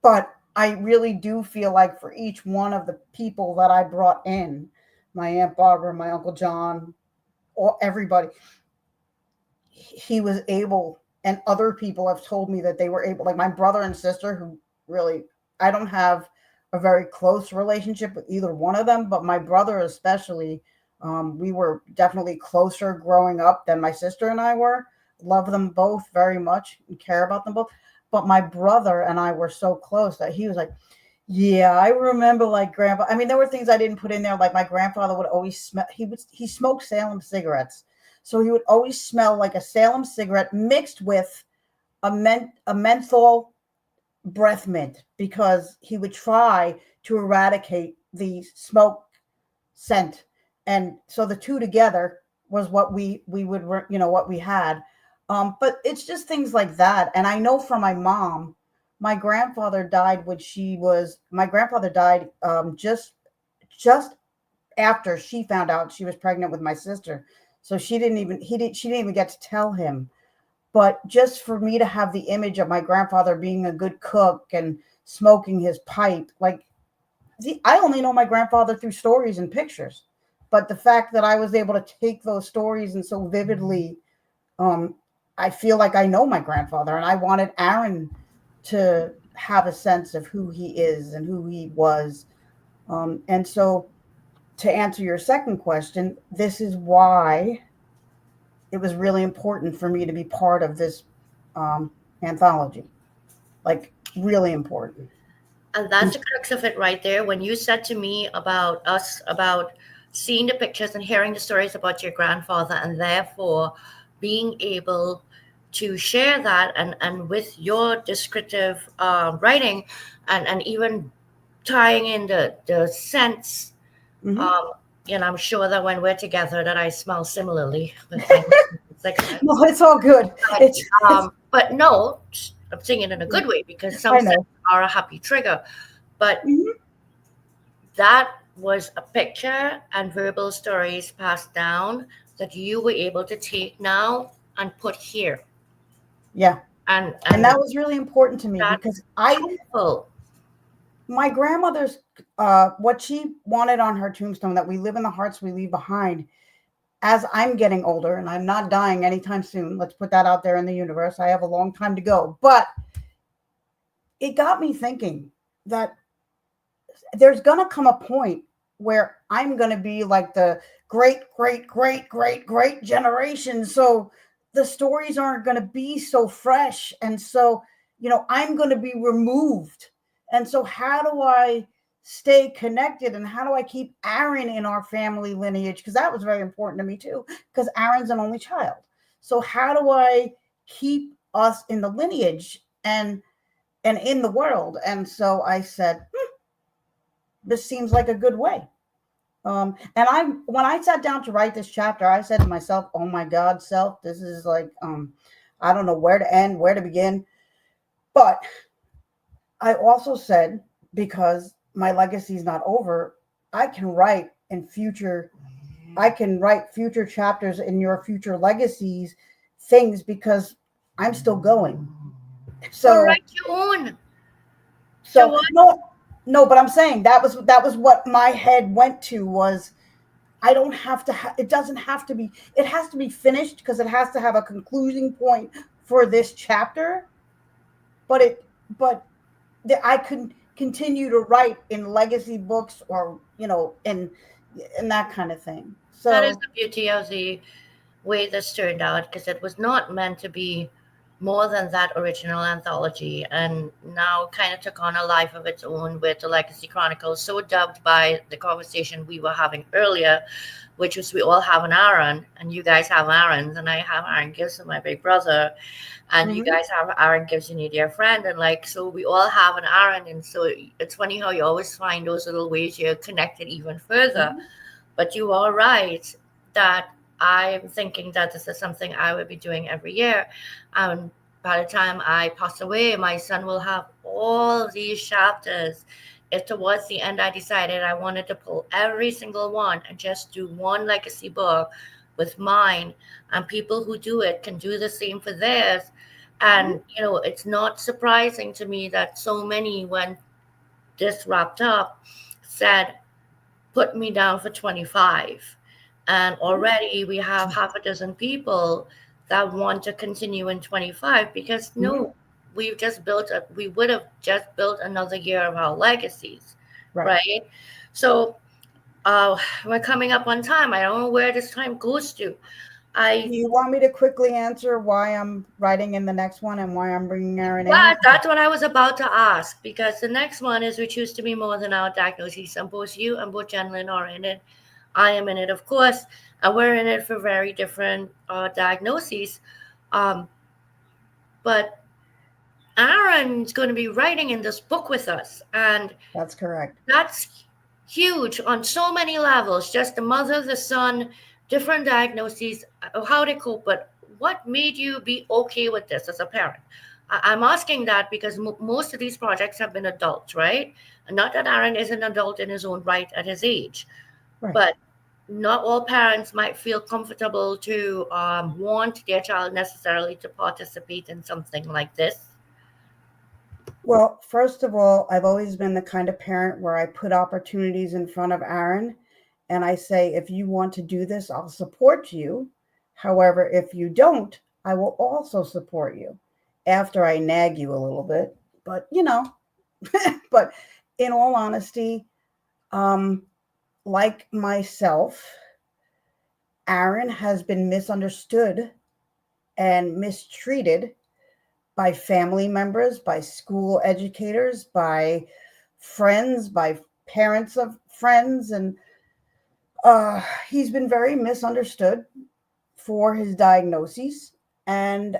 But I really do feel like for each one of the people that I brought in, my Aunt Barbara, my Uncle John, or everybody, he was able, and other people have told me that they were able, like my brother and sister, who really, I don't have a very close relationship with either one of them, but my brother especially, we were definitely closer growing up than my sister and I were. Love them both very much and care about them both. But my brother and I were so close that he was like, yeah, I remember, like, grandpa. I mean, there were things I didn't put in there. Like my grandfather would always smell, he smoked Salem cigarettes. So he would always smell like a Salem cigarette mixed with a menthol breath mint, because he would try to eradicate the smoke scent. And so the two together was what we would, what we had. But it's just things like that. And I know from my mom, my grandfather died just after she found out she was pregnant with my sister. So she didn't even get to tell him. But just for me to have the image of my grandfather being a good cook and smoking his pipe, like, I only know my grandfather through stories and pictures. But the fact that I was able to take those stories and so vividly, I feel like I know my grandfather, and I wanted Aaron to have a sense of who he is and who he was. And so, to answer your second question, this is why it was really important for me to be part of this anthology. Like, really important. And that's the crux of it right there. When you said to me about seeing the pictures and hearing the stories about your grandfather, and therefore being able to share that, and with your descriptive writing, and even tying in the scents. I'm sure that when we're together that I smell similarly with cigarettes. No, it's all good. But no, I'm saying it in a good way, because some scents are a happy trigger. But that was a picture and verbal stories passed down that you were able to take now and put here. Yeah. And that was really important to me, because my grandmother's, what she wanted on her tombstone, that we live in the hearts we leave behind. As I'm getting older, and I'm not dying anytime soon, let's put that out there in the universe. I have a long time to go. But it got me thinking that there's going to come a point where I'm going to be like the great, great, great, great, great generation. So the stories aren't going to be so fresh. And so, I'm going to be removed. And so how do I stay connected, and how do I keep Aaron in our family lineage? Because that was very important to me too, because Aaron's an only child. So how do I keep us in the lineage and in the world? And so I said, this seems like a good way. And when I sat down to write this chapter, I said to myself, oh my God, self, this is like, I don't know where to end, where to begin. But I also said, because my legacy is not over, I can write future chapters in your future legacies things, because I'm still going. So write your own. So what? no, but I'm saying that was what my head went to was I don't have to. It doesn't have to be. It has to be finished because it has to have a concluding point for this chapter. But I could continue to write in legacy books or in that kind of thing. That is So the beauty of the way this turned out, because it was not meant to be more than that original anthology, and now kind of took on a life of its own with the Legacy Chronicles, so dubbed by the conversation we were having earlier, which was we all have an Aaron, and you guys have Aarons, and I have Aaron Gives my big brother, and you mhm, guys have Aaron Gives your dear friend, and like so we all have an Aaron, and so it's funny how you always find those little ways you're connected even further. mhm, But you are right that I'm thinking that this is something I will be doing every year. By the time I pass away, my son will have all of these chapters. If towards the end I decided I wanted to pull every single one and just do one legacy book with mine, and people who do it can do the same for theirs. mhm, And, it's not surprising to me that so many, when this wrapped up, said, put me down for 25. And mhm, already we have half a dozen people that want to continue in 25, because mhm. no, we would have just built another year of our legacies, Right. right? So we're coming up on time. I don't know where this time goes to. Do I you want me to quickly answer why I'm writing in the next one and why I'm bringing Aaron in? Yeah, that's what I was about to ask, because the next one is we choose to be more than our diagnoses. And both you and both Jenlyn are in it. I am in it, of course, and we're in it for very different diagnoses. Um, but Aaron's going to be writing in this book with us, and That's correct. that's huge on so many levels. Just the mother, the son, different diagnoses, how they cope. But what made you be okay with this as a parent? I'm asking that because most of these projects have been adults, right? And not that Aaron is an adult in his own right at his age, Right. but not all parents might feel comfortable to want their child necessarily to participate in something like this. Well, first of all, I've always been the kind of parent where I put opportunities in front of Aaron and I say, if you want to do this, I'll support you. However, if you don't, I will also support you after I nag you a little bit. But, but in all honesty, um, like myself, Aaron has been misunderstood and mistreated by family members, by school educators, by friends, by parents of friends, and he's been very misunderstood for his diagnoses. And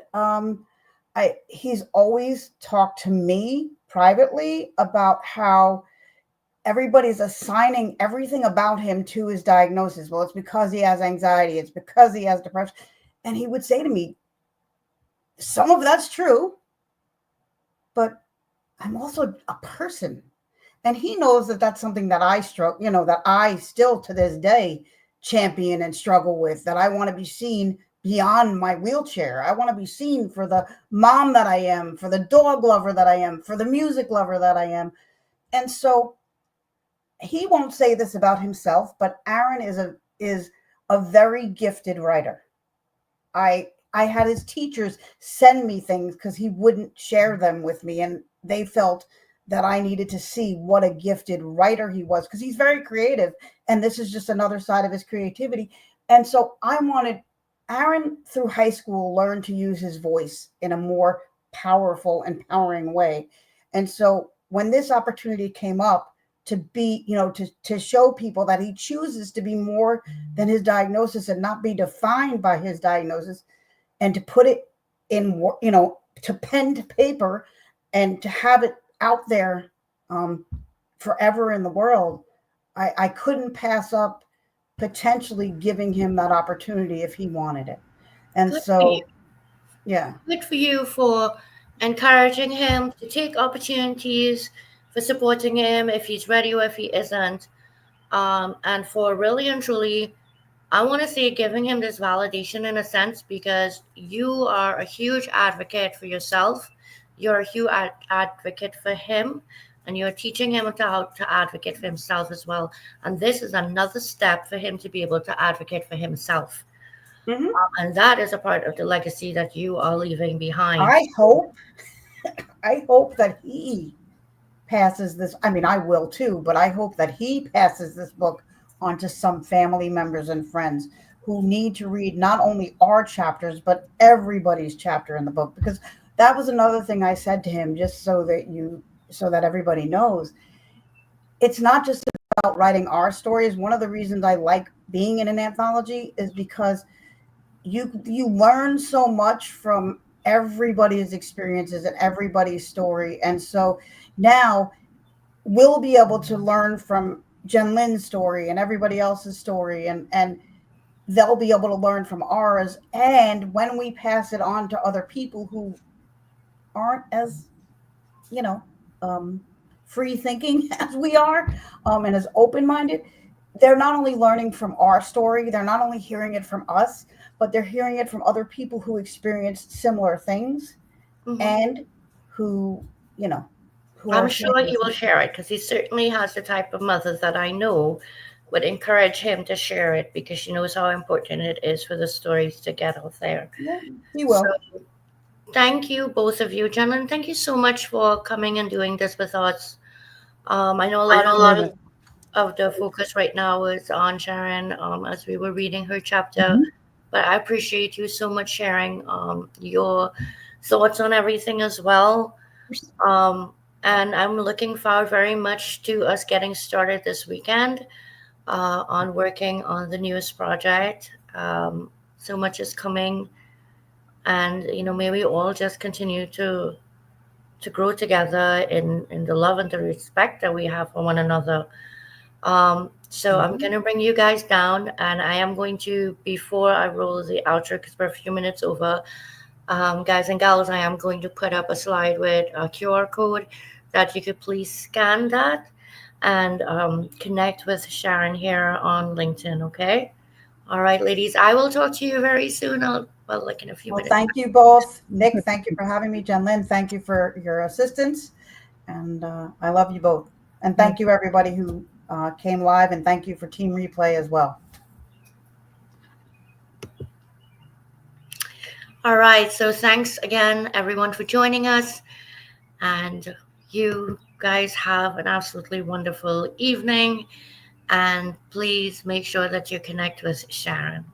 he's always talked to me privately about how everybody's assigning everything about him to his diagnosis. Well, it's because he has anxiety. It's because he has depression. And he would say to me, some of that's true, but I'm also a person. And he knows that that's something that I struggle, that I still to this day champion and struggle with, that I want to be seen beyond my wheelchair. I want to be seen for the mom that I am, for the dog lover that I am, for the music lover that I am. And so he won't say this about himself, but Aaron is a very gifted writer. I had his teachers send me things because he wouldn't share them with me, and they felt that I needed to see what a gifted writer he was because he's very creative, and this is just another side of his creativity. And so I wanted Aaron through high school learn to use his voice in a more powerful, empowering way. And so when this opportunity came up to be, to show people that he chooses to be more than his diagnosis and not be defined by his diagnosis, and to put it in, to pen to paper and to have it out there forever in the world, I couldn't pass up potentially giving him that opportunity if he wanted it. And Good for you. so, yeah. Good for you for encouraging him to take opportunities, for supporting him if he's ready or if he isn't. And for really and truly, I want to say giving him this validation in a sense, because you are a huge advocate for yourself. You're a huge advocate for him. and you're teaching him how to advocate for himself as well. And this is another step for him to be able to advocate for himself. Mhm. And that is a part of the legacy that you are leaving behind. I hope that he passes this. I mean, I will too, but I hope that he passes this book on to some family members and friends who need to read not only our chapters, but everybody's chapter in the book. Because that was another thing I said to him, just so that everybody knows. It's not just about writing our stories. One of the reasons I like being in an anthology is because you learn so much from everybody's experiences and everybody's story. And so now we'll be able to learn from Jen Lynn's story and everybody else's story, and they'll be able to learn from ours. And when we pass it on to other people who aren't as, you know, free thinking as we are, and as open minded, they're not only learning from our story, they're not only hearing it from us, but they're hearing it from other people who experienced similar things and who, you know, who I'm are sure he will share it, because he certainly has the type of mother that I know would encourage him to share it, because she knows how important it is for the stories to get out there. Yeah, he will. So thank you, both of you. Gentlemen, thank you so much for coming and doing this with us. I know a lot of the focus right now is on Sharon, as we were reading her chapter, but I appreciate you so much sharing your thoughts on everything as well. And I'm looking forward very much to us getting started this weekend on working on the newest project. So much is coming, and may we all just continue to grow together in the love and the respect that we have for one another. So I'm going to bring you guys down, and I am going to, before I roll the outro, because we're a few minutes over, guys and gals, I am going to put up a slide with a QR code that you could please scan that and connect with Sharon here on LinkedIn, okay? All right, ladies, I will talk to you very soon. Like in a few minutes. Thank you both. Nick, thank you for having me. Jen Lynn, thank you for your assistance. And I love you both. And thank you, everybody who came live, and thank you for Team Replay as well. All right. So thanks again, everyone, for joining us. And you guys have an absolutely wonderful evening. And please make sure that you connect with Sharon.